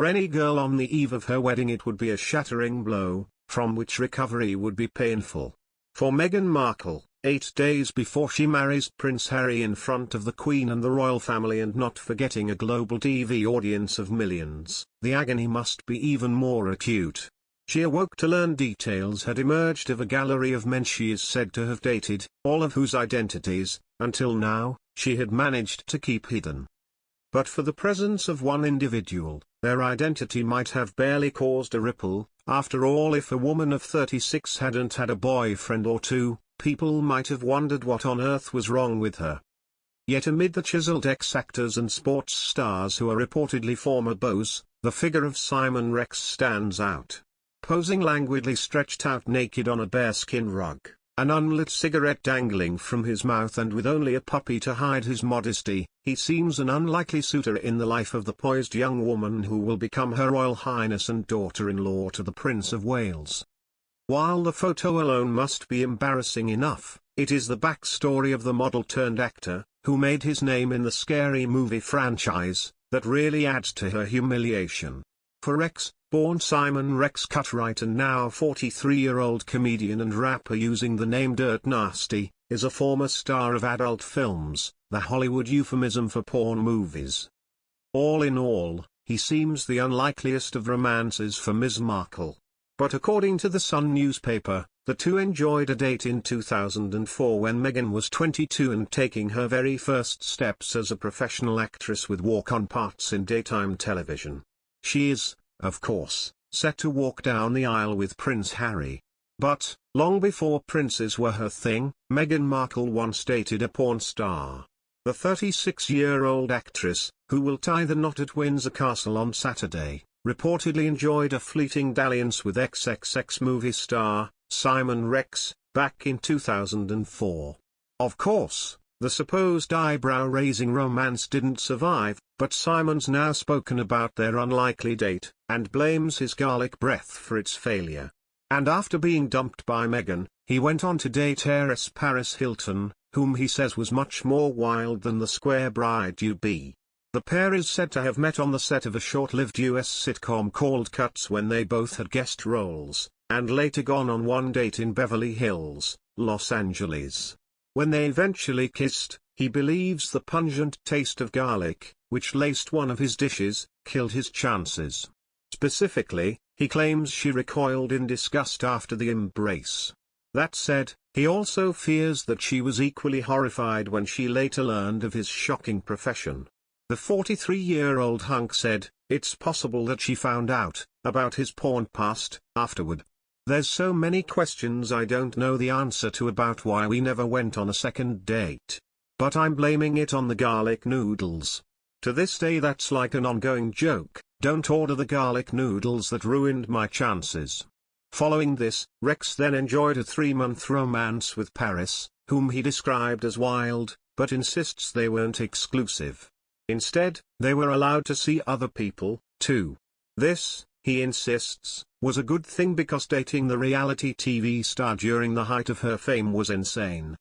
any girl on the eve of her wedding it would be a shattering blow, from which recovery would be painful. For Meghan Markle, 8 days before she marries Prince Harry in front of the Queen and the royal family and not forgetting a global TV audience of millions, the agony must be even more acute. She awoke to learn details had emerged of a gallery of men she is said to have dated, all of whose identities, until now, she had managed to keep hidden. But for the presence of one individual, their identity might have barely caused a ripple. After all, if a woman of 36 hadn't had a boyfriend or two, people might have wondered what on earth was wrong with her. Yet amid the chiselled ex-actors and sports stars who are reportedly former beaux, the figure of Simon Rex stands out. Posing languidly stretched out naked on a bearskin rug, an unlit cigarette dangling from his mouth and with only a puppy to hide his modesty, he seems an unlikely suitor in the life of the poised young woman who will become Her Royal Highness and daughter-in-law to the Prince of Wales. While the photo alone must be embarrassing enough, it is the backstory of the model-turned-actor, who made his name in the scary movie franchise, that really adds to her humiliation. For Rex, born Simon Rex Cutright and now 43-year-old comedian and rapper using the name Dirt Nasty, is a former star of adult films, the Hollywood euphemism for porn movies. All in all, he seems the unlikeliest of romances for Ms. Markle. But according to the Sun newspaper, the two enjoyed a date in 2004 when Meghan was 22 and taking her very first steps as a professional actress with walk-on parts in daytime television. She is, of course, set to walk down the aisle with Prince Harry. But, long before princes were her thing, Meghan Markle once dated a porn star. The 36-year-old actress, who will tie the knot at Windsor Castle on Saturday, reportedly enjoyed a fleeting dalliance with XXX movie star, Simon Rex, back in 2004. Of course, the supposed eyebrow-raising romance didn't survive, but Simon's now spoken about their unlikely date, and blames his garlic breath for its failure. And after being dumped by Meghan, he went on to date heiress Paris Hilton, whom he says was much more wild than the square bride you'd be. The pair is said to have met on the set of a short-lived US sitcom called Cuts when they both had guest roles, and later gone on one date in Beverly Hills, Los Angeles. When they eventually kissed, he believes the pungent taste of garlic, which laced one of his dishes, killed his chances. Specifically, he claims she recoiled in disgust after the embrace. That said, he also fears that she was equally horrified when she later learned of his shocking profession. The 43-year-old hunk said, "It's possible that she found out about his porn past afterward. There's so many questions I don't know the answer to about why we never went on a second date. But I'm blaming it on the garlic noodles. To this day that's like an ongoing joke, don't order the garlic noodles that ruined my chances." Following this, Rex then enjoyed a 3-month romance with Paris, whom he described as wild, but insists they weren't exclusive. Instead, they were allowed to see other people, too. This, he insists, was a good thing because dating the reality TV star during the height of her fame was insane.